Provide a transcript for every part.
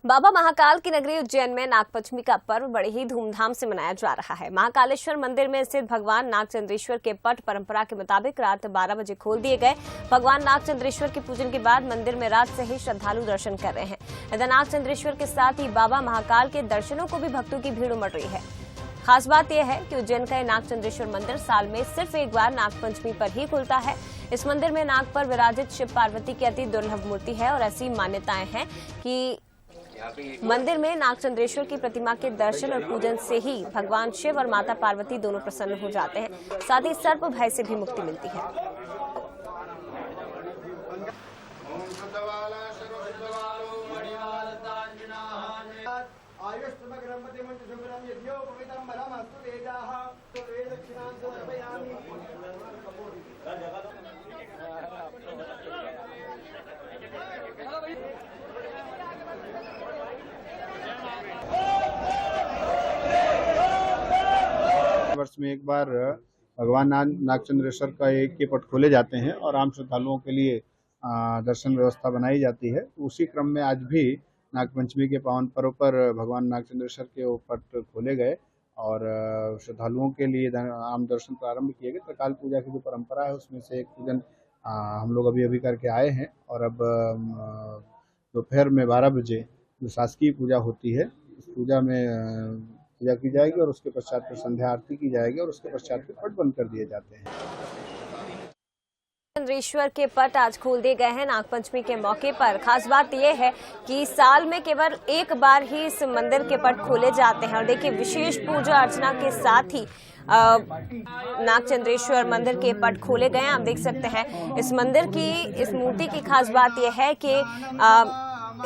बाबा महाकाल की नगरी उज्जैन में नागपंचमी का पर्व बड़े ही धूमधाम से मनाया जा रहा है। महाकालेश्वर मंदिर में स्थित भगवान नागचंद्रेश्वर के पट परंपरा के मुताबिक रात 12 बजे खोल दिए गए। भगवान नागचंद्रेश्वर के पूजन के बाद मंदिर में रात से ही श्रद्धालु दर्शन कर रहे हैं। इधर नागचंद्रेश्वर के साथ ही बाबा महाकाल के दर्शनों को भी भक्तों की भीड़ उमड़ रही है। खास बात यह है कि उज्जैन का नागचंद्रेश्वर मंदिर साल में सिर्फ एक बार नागपंचमी पर ही खुलता है। इस मंदिर में नाग पर विराजित शिव पार्वती की अति दुर्लभ मूर्ति है और ऐसी मान्यताएं हैं कि मंदिर में नागचंद्रेश्वर की प्रतिमा के दर्शन और पूजन से ही भगवान शिव और माता पार्वती दोनों प्रसन्न हो जाते हैं। साथ ही सर्प भय से भी मुक्ति मिलती है। वर्ष में एक बार भगवान नागचंद्रेश्वर का एक के पट खोले जाते हैं और आम श्रद्धालुओं के लिए दर्शन व्यवस्था बनाई जाती है। उसी क्रम में आज भी नागपंचमी के पावन पर्व पर भगवान नागचंद्रेश्वर के वो पट खोले गए और श्रद्धालुओं के लिए आम दर्शन प्रारंभ किए गए। त्रिकाल पूजा की जो परंपरा है उसमें से एक पूजन हम लोग अभी करके आए हैं और अब दोपहर में 12 बजे जो शासकीय पूजा होती है उस पूजा में पूजा की जाएगी और उसके पश्चात फिर संध्या आरती की जाएगी और उसके पश्चात फिर पट बंद कर दिए जाते हैं। चंद्रेश्वर के पट आज खोल दिए गए हैं नागपंचमी के मौके पर। खास बात यह है कि साल में केवल एक बार ही इस मंदिर के पट खोले जाते हैं और देखिए विशेष पूजा अर्चना के साथ ही नागचंद्रेश्वर मंदिर के पट खोले गए हैं। आप देख सकते हैं इस मंदिर की इस मूर्ति की खास बात यह है कि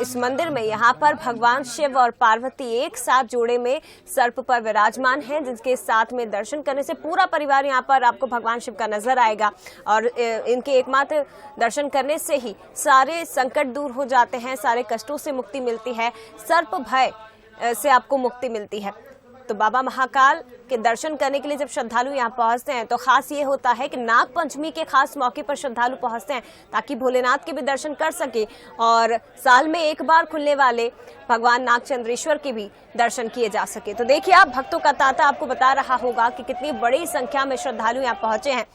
इस मंदिर में यहाँ पर भगवान शिव और पार्वती एक साथ जोड़े में सर्प पर विराजमान हैं, जिसके साथ में दर्शन करने से पूरा परिवार यहाँ पर आपको भगवान शिव का नजर आएगा और इनके एकमात्र दर्शन करने से ही सारे संकट दूर हो जाते हैं, सारे कष्टों से मुक्ति मिलती है, सर्प भय से आपको मुक्ति मिलती है। तो बाबा महाकाल के दर्शन करने के लिए जब श्रद्धालु यहाँ पहुंचते हैं तो खास ये होता है कि नाग पंचमी के खास मौके पर श्रद्धालु पहुंचते हैं ताकि भोलेनाथ के भी दर्शन कर सके और साल में एक बार खुलने वाले भगवान नागचंद्रेश्वर के भी दर्शन किए जा सके। तो देखिए आप भक्तों का तांता आपको बता रहा होगा कि कितनी बड़ी संख्या में श्रद्धालु यहाँ पहुंचे हैं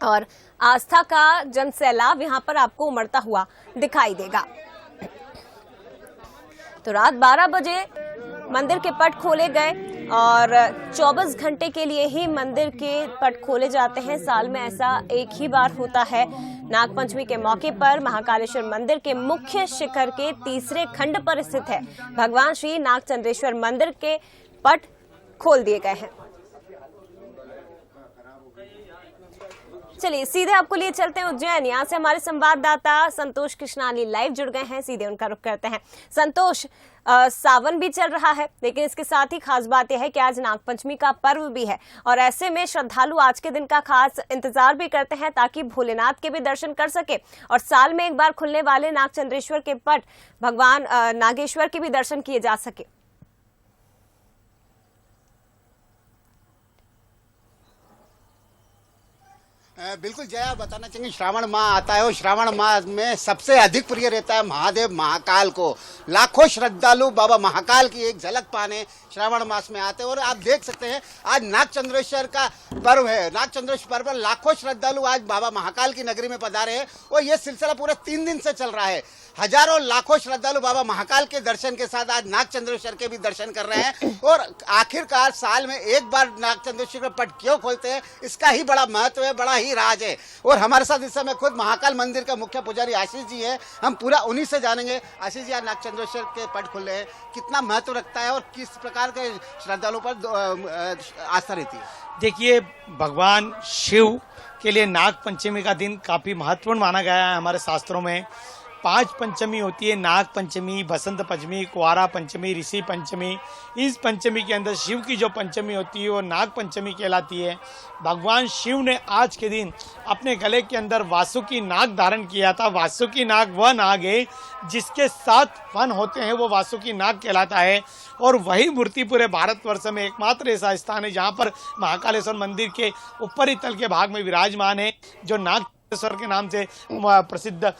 और आस्था का जन सैलाब यहाँ पर आपको उमड़ता हुआ दिखाई देगा। तो रात 12 बजे मंदिर के पट खोले गए और 24 घंटे के लिए ही मंदिर के पट खोले जाते हैं। साल में ऐसा एक ही बार होता है। नागपंचमी के मौके पर महाकालेश्वर मंदिर के मुख्य शिखर के तीसरे खंड पर स्थित है भगवान श्री नागचंद्रेश्वर मंदिर के पट खोल दिए गए हैं। चलिए सीधे आपको लिए चलते हैं उज्जैन। यहाँ से हमारे संवाददाता संतोष कृष्णानी लाइव जुड़ गए हैं, सीधे उनका रुख करते हैं। संतोष, सावन भी चल रहा है लेकिन इसके साथ ही खास बात यह है कि आज नागपंचमी का पर्व भी है और ऐसे में श्रद्धालु आज के दिन का खास इंतजार भी करते हैं ताकि भोलेनाथ के भी दर्शन कर सके और साल में एक बार खुलने वाले नागचंद्रेश्वर के पट भगवान नागेश्वर के भी दर्शन किए जा सके। बिल्कुल जया, बताना चाहेंगे श्रावण माह आता है और श्रावण माह में सबसे अधिक प्रिय रहता है महादेव महाकाल को। लाखों श्रद्धालु बाबा महाकाल की एक झलक पाने श्रावण मास में आते हैं और आप देख सकते हैं आज नागचंद्रेश्वर का पर्व है। नागचंद्रेश्वर पर्व पर लाखों श्रद्धालु आज बाबा महाकाल की नगरी में पधारे हैं और ये सिलसिला पूरे 3 दिन से चल रहा है। हजारों लाखों श्रद्धालु बाबा महाकाल के दर्शन के साथ आज नागचंद्रेश्वर के भी दर्शन कर रहे हैं और आखिरकार साल में एक बार नागचंद्रेश्वर का पट क्यों खोलते हैं इसका ही बड़ा महत्व है, बड़ा ही राज है। और हमारे साथ इस समय खुद महाकाल मंदिर का मुख्य पुजारी आशीष जी है, हम पूरा उन्हीं से जानेंगे। आशीष जी, आज नागचंद्रेश्वर के पट खुले हैं, कितना महत्व रखता है और किस प्रकार के श्रद्धालुओं पर आस्था रहती है? देखिए, भगवान शिव के लिए नाग पंचमी का दिन काफी महत्वपूर्ण माना गया है। हमारे शास्त्रों में 5 पंचमी होती है, नाग पंचमी, बसंत पंचमी, कुआरा पंचमी, ऋषि पंचमी। इस पंचमी के अंदर शिव की जो पंचमी होती है वो नाग पंचमी कहलाती है। भगवान शिव ने आज के दिन अपने गले के अंदर वासुकी नाग धारण किया था। वासुकी नाग वह नाग है जिसके 7 फन होते हैं, वो वासुकी नाग कहलाता है और वही मूर्ति पूरे भारतवर्ष में एकमात्र ऐसा स्थान है जहाँ पर महाकालेश्वर मंदिर के ऊपरी तल के भाग में विराजमान है। जो नाग नागचंद्रेश्वर के नाम से प्रसिद्ध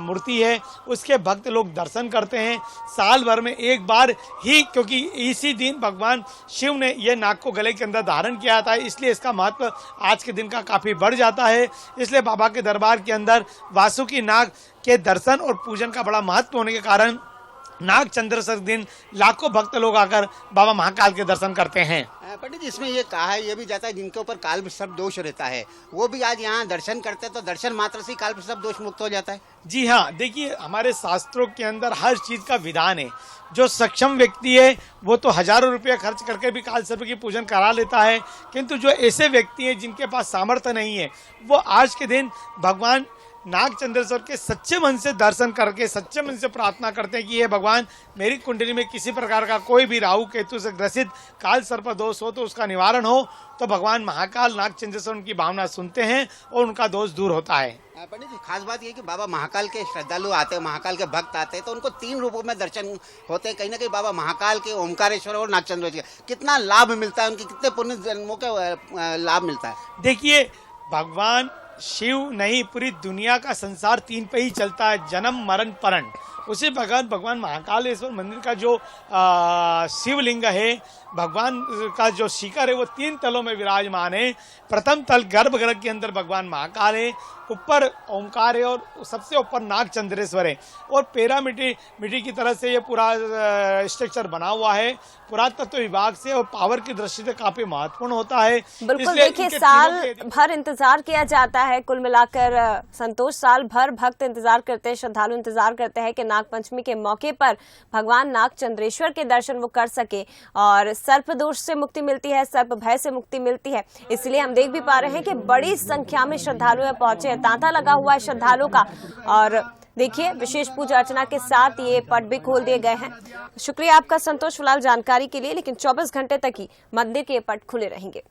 मूर्ति है, उसके भक्त लोग दर्शन करते हैं साल भर में एक बार ही, क्योंकि इसी दिन भगवान शिव ने यह नाग को गले के अंदर धारण किया था, इसलिए इसका महत्व आज के दिन का काफी बढ़ जाता है। इसलिए बाबा के दरबार के अंदर वासुकी नाग के दर्शन और पूजन का बड़ा महत्व होने के कारण नागचंद्रेश्वर दिन लाखों भक्त लोग आकर बाबा महाकाल के दर्शन करते हैं। पंडित जी, इसमें ये कहा है, ये भी जाता है जिनके ऊपर काल सर्प दोष रहता है वो भी आज यहाँ दर्शन करते हैं, तो दर्शन मात्र से काल सर्प दोष मुक्त हो जाता है। जी हाँ, देखिए हमारे शास्त्रों के अंदर हर चीज का विधान है। जो सक्षम व्यक्ति है वो तो हजारों रुपये खर्च करके भी काल सर्प की पूजन करा लेता है, किंतु जो ऐसे व्यक्ति हैं जिनके पास सामर्थ्य नहीं है, वो आज के दिन भगवान नागचंद्रेश्वर के सच्चे मन से दर्शन करके सच्चे मन से प्रार्थना करते हैं कि ये भगवान, मेरी कुंडली में किसी प्रकार का कोई भी राहु केतु से ग्रसित काल सर्प दोष हो तो उसका निवारण हो, तो भगवान महाकाल नागचंद्रेश्वर उनकी भावना सुनते हैं और उनका दोष दूर होता है। पंडित जी, खास बात ये कि बाबा महाकाल के श्रद्धालु आते हैं, महाकाल के भक्त आते हैं, तो उनको 3 रूपों में दर्शन होते हैं। कहीं ना कहीं बाबा महाकाल के, ओमकारेश्वर और नागचंद्रेश्वर, कितना लाभ मिलता है, उनकी कितने पुण्य जन्मों का लाभ मिलता है। देखिए, भगवान शिव नहीं, पूरी दुनिया का संसार 3 पे ही चलता है, जन्म मरण परण। उसी प्रकार भगवान महाकालेश्वर मंदिर का जो शिवलिंग है, भगवान का जो शिखर है, वो 3 तलों में विराजमान है। प्रथम तल गर्भगृह के अंदर भगवान महाकाल है, ऊपर ओंकार है और सबसे ऊपर नागचंद्रेश्वर है। और मिट्टी की तरह से ये पूरा स्ट्रक्चर बना हुआ है, पुरातत्व विभाग से और पावर की दृष्टि से काफी महत्वपूर्ण होता है। बिल्कुल, देखिए साल भर इंतजार किया जाता है। कुल मिलाकर संतोष, साल भर भक्त इंतजार करते हैं, श्रद्धालु इंतजार करते हैं कि नागपंचमी के मौके पर भगवान नागचंद्रेश्वर के दर्शन वो कर सके और सर्प दोष से मुक्ति मिलती है, सर्प भय से मुक्ति मिलती है। इसलिए हम देख भी पा रहे हैं कि बड़ी संख्या में श्रद्धालु पहुंचे, तांता लगा हुआ है श्रद्धालुओं का। और देखिए, विशेष पूजा अर्चना के साथ ये पट भी खोल दिए गए हैं। शुक्रिया आपका संतोष फिलहाल जानकारी के लिए, लेकिन 24 घंटे तक ही मंदिर के पट खुले रहेंगे।